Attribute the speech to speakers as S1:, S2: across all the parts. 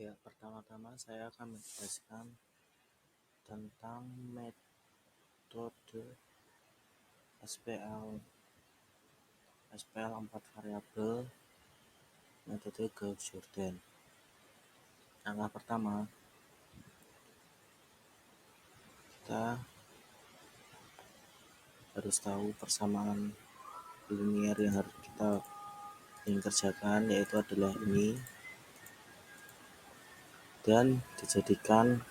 S1: Ya, pertama-tama saya akan menjelaskan tentang metode SPL 4 variabel, metode Gauss-Jordan. Langkah pertama, kita harus tahu persamaan linier yang harus kita ingin kerjakan, yaitu adalah ini, dan dijadikan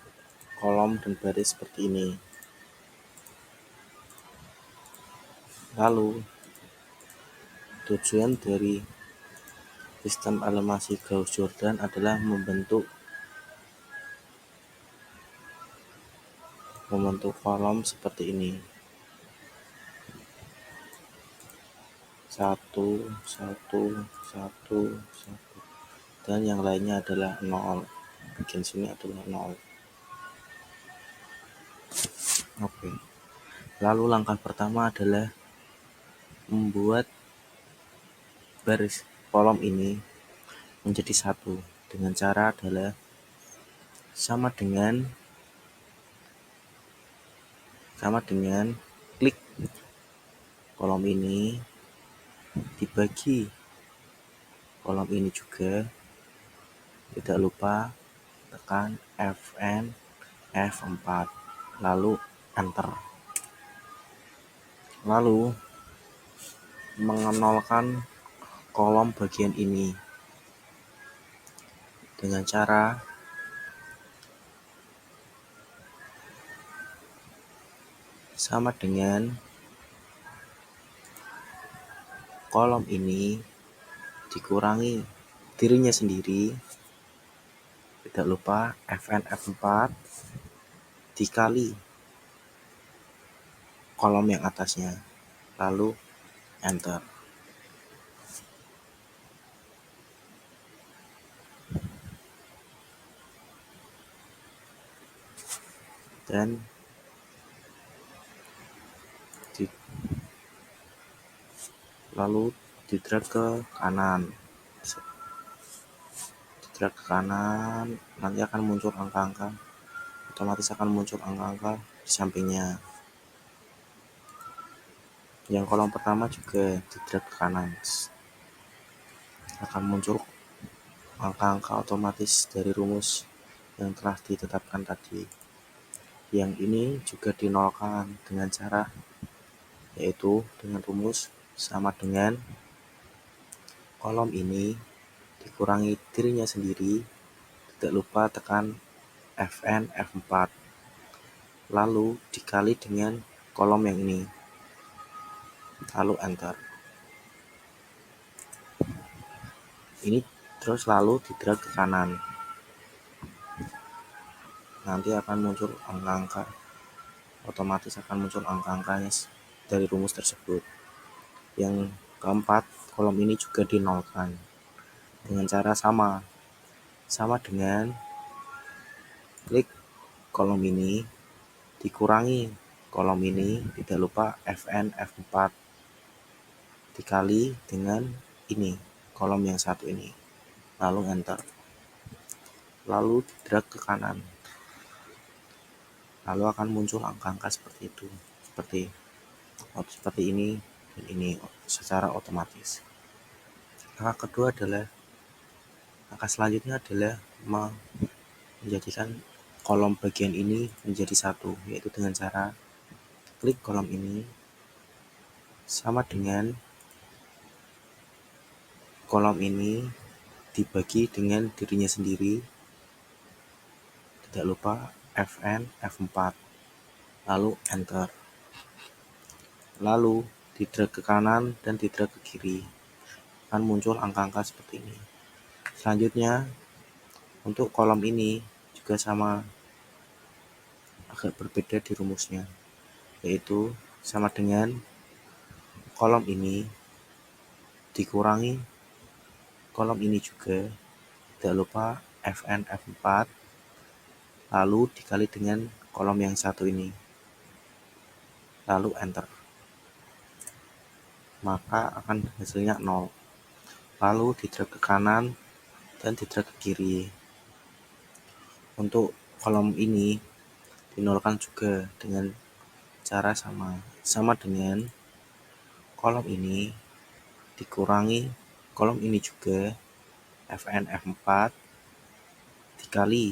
S1: kolom dan baris seperti ini. Lalu tujuan dari sistem alimasi Gauss-Jordan adalah membentuk kolom seperti ini. 1, 1, 1, 1, dan yang lainnya adalah 0. Bagian sini adalah 0. Oke. Lalu langkah pertama adalah membuat baris kolom ini menjadi satu dengan cara adalah sama dengan klik kolom ini dibagi kolom ini juga, tidak lupa tekan Fn F4 lalu enter, lalu mengenolkan kolom bagian ini dengan cara sama dengan kolom ini dikurangi dirinya sendiri, tidak lupa Fn F4 dikali kolom yang atasnya, lalu enter. Dan lalu di-drag ke kanan, nanti akan muncul angka-angka, otomatis akan muncul angka-angka di sampingnya. Yang kolom pertama juga di-drag ke kanan, akan muncul angka-angka otomatis dari rumus yang telah ditetapkan tadi. Yang ini juga dinolkan dengan cara, yaitu dengan rumus sama dengan kolom ini dikurangi dirinya sendiri, tidak lupa tekan Fn F4 lalu dikali dengan kolom yang ini, lalu enter. Ini terus lalu di-drag ke kanan, nanti akan muncul angka-angka, otomatis akan muncul angka-angkanya dari rumus tersebut. Yang keempat, kolom ini juga dinolkan dengan cara sama dengan klik kolom ini dikurangi kolom ini, tidak lupa Fn F4 dikali dengan ini, kolom yang satu ini, lalu enter, lalu di-drag ke kanan, lalu akan muncul angka-angka seperti itu, seperti ini dan ini secara otomatis. Langkah selanjutnya adalah menjadikan kolom bagian ini menjadi satu, yaitu dengan cara klik kolom ini sama dengan kolom ini dibagi dengan dirinya sendiri, tidak lupa Fn F4 lalu enter, lalu di-drag ke kanan dan di-drag ke kiri, akan muncul angka-angka seperti ini. Selanjutnya untuk kolom ini juga sama, agak berbeda di rumusnya, yaitu sama dengan kolom ini dikurangi kolom ini juga, tidak lupa Fn F4 lalu dikali dengan kolom yang satu ini, lalu enter, maka akan hasilnya 0. Lalu di-drag ke kanan dan di-drag ke kiri, Untuk kolom ini dinolkan juga dengan cara sama dengan kolom ini dikurangi kolom ini juga Fn F4 dikali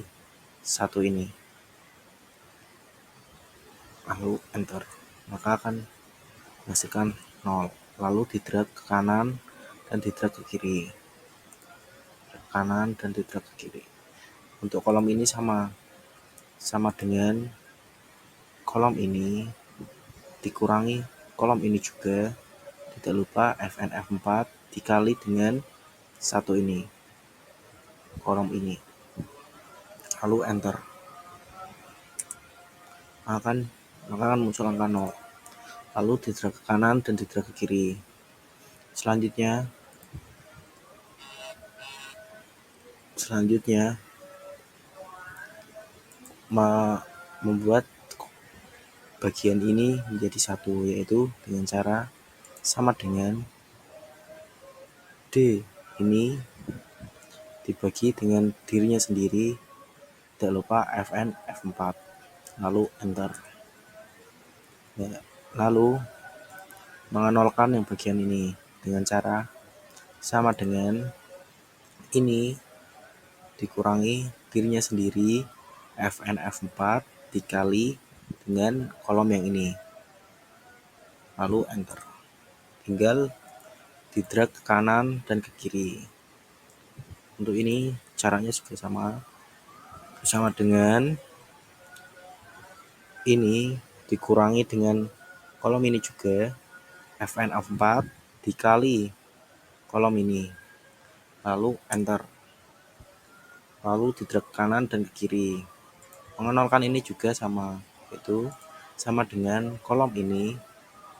S1: 1 ini, lalu enter, maka akan menghasilkan 0. Lalu didrag ke kanan dan didrag ke kiri, kanan dan didrag ke kiri. Untuk kolom ini sama dengan kolom ini dikurangi kolom ini juga, tidak lupa Fn F4 dikali dengan 1 ini, kolom ini, lalu enter, maka akan muncul angka 0. Lalu didrag ke kanan dan didrag ke kiri. Selanjutnya membuat bagian ini menjadi satu, yaitu dengan cara sama dengan D ini dibagi dengan dirinya sendiri, tidak lupa Fn F4, lalu enter. Lalu mengenolkan yang bagian ini dengan cara sama dengan ini dikurangi dirinya sendiri Fn F4 dikali dengan kolom yang ini, lalu enter. Tinggal didrag ke kanan dan ke kiri. Untuk ini caranya juga sama dengan ini dikurangi dengan kolom ini juga Fn F4 dikali kolom ini, lalu enter. Lalu didrag ke kanan dan ke kiri. Mengenolkan ini juga yaitu sama dengan kolom ini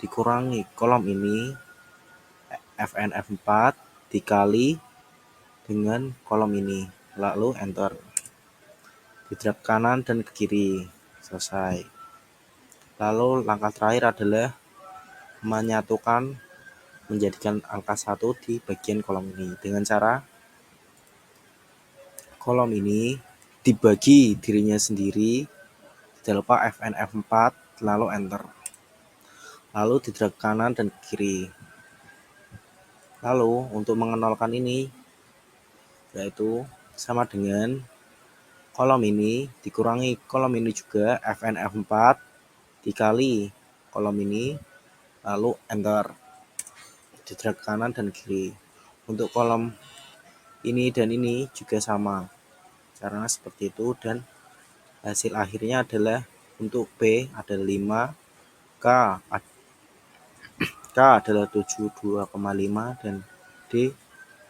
S1: dikurangi kolom ini Fn F4 dikali dengan kolom ini, lalu enter. Didrag ke kanan dan ke kiri, selesai. Lalu langkah terakhir adalah menyatukan menjadikan angka 1 di bagian kolom ini dengan cara kolom ini dibagi dirinya sendiri, tidak lupa Fn F4, lalu enter. Lalu didrag ke kanan dan ke kiri. Lalu untuk mengenolkan ini yaitu sama dengan kolom ini dikurangi kolom ini juga Fn F4 dikali kolom ini, lalu enter. Didrag ke kanan dan kiri. Untuk kolom ini dan ini juga sama caranya seperti itu, dan hasil akhirnya adalah untuk P adalah 5, K adalah 72,5 dan D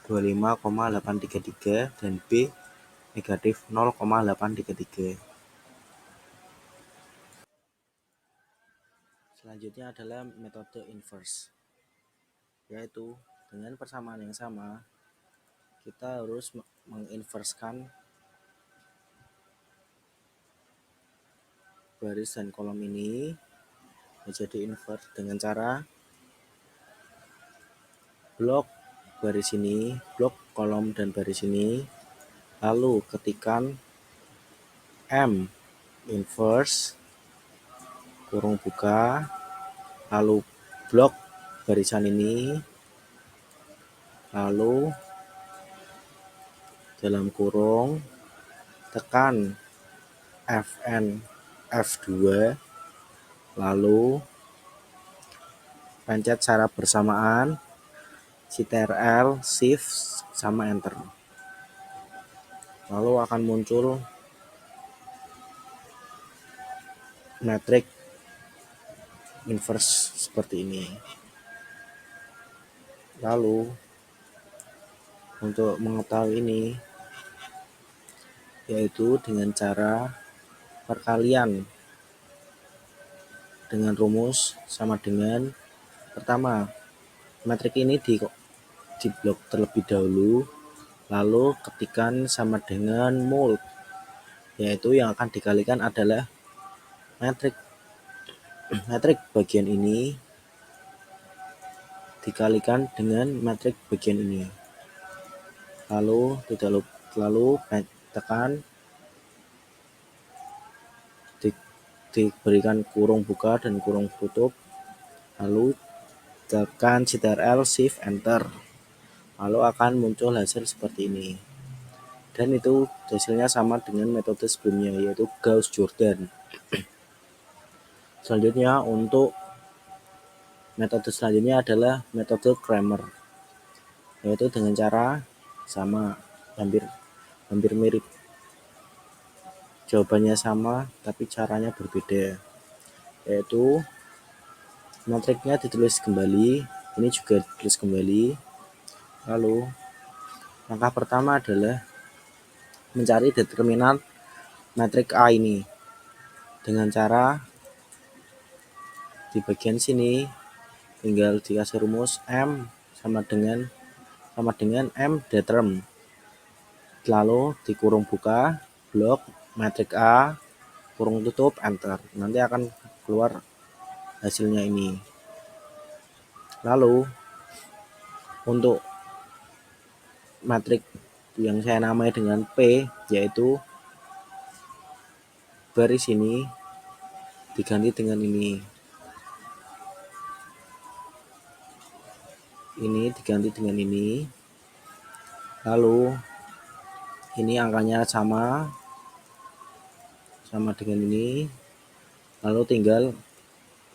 S1: 25,833 dan B negatif 0,833. Selanjutnya adalah metode inverse, yaitu dengan persamaan yang sama kita harus menginverskan baris dan kolom ini menjadi inverse dengan cara blok baris ini, blok kolom dan baris ini, lalu ketikkan M inverse kurung buka, lalu blok barisan ini, lalu dalam kurung tekan Fn F2, lalu pencet secara bersamaan Ctrl Shift sama Enter, lalu akan muncul matriks inverse seperti ini. Lalu untuk mengetahui ini yaitu dengan cara perkalian dengan rumus sama dengan pertama, metrik ini di blok terlebih dahulu, lalu ketikkan sama dengan mult, yaitu yang akan dikalikan adalah metrik bagian ini dikalikan dengan metrik bagian ini, lalu tekan diberikan kurung buka dan kurung tutup, lalu tekan Ctrl Shift Enter, lalu akan muncul hasil seperti ini. Dan itu hasilnya sama dengan metode sebelumnya, yaitu Gauss-Jordan. Selanjutnya untuk metode selanjutnya adalah metode Cramer, yaitu dengan cara sama, hampir mirip. Jawabannya sama, tapi caranya berbeda, yaitu matriknya ditulis kembali, ini juga ditulis kembali. Lalu langkah pertama adalah mencari determinan matrik A ini dengan cara di bagian sini tinggal dikasih rumus M sama dengan M determ, lalu dikurung buka blok matrik A kurung tutup enter, nanti akan keluar hasilnya ini. Lalu untuk matrik yang saya namai dengan P, yaitu baris ini diganti dengan ini diganti dengan ini. Lalu ini angkanya sama dengan ini, lalu tinggal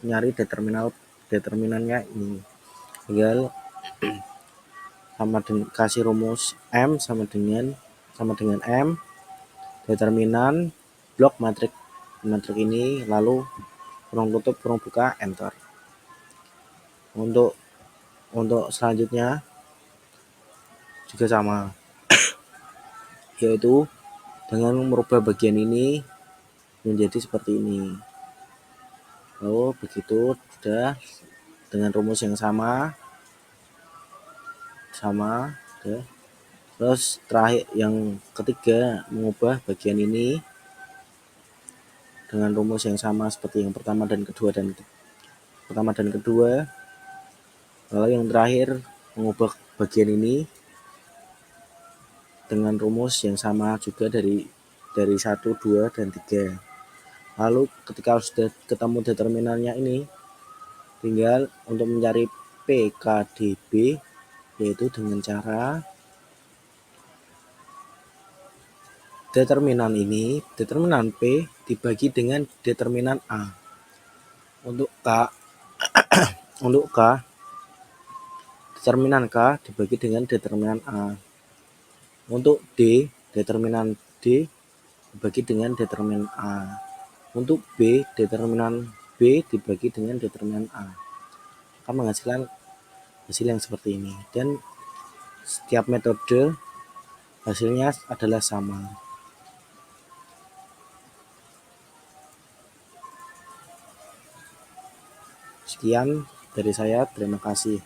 S1: nyari determinannya ini, tinggal kasih rumus M sama dengan M determinan blok matrik ini, lalu kurung tutup kurung buka enter. Untuk selanjutnya juga sama, yaitu dengan merubah bagian ini menjadi seperti ini. Lalu begitu sudah dengan rumus yang sama ya. Terus terakhir yang ketiga, mengubah bagian ini dengan rumus yang sama seperti yang pertama dan kedua. Lalu yang terakhir mengubah bagian ini dengan rumus yang sama juga dari 1, 2, dan 3. Lalu ketika sudah ketemu determinannya ini, tinggal untuk mencari PKDB, yaitu dengan cara determinan P dibagi dengan determinan A. Untuk K determinan K dibagi dengan determinan A. Untuk D, determinan D dibagi dengan determinan A. Untuk B, determinan B dibagi dengan determinan A. Akan menghasilkan hasil yang seperti ini. Dan setiap metode hasilnya adalah sama. Sekian dari saya, terima kasih.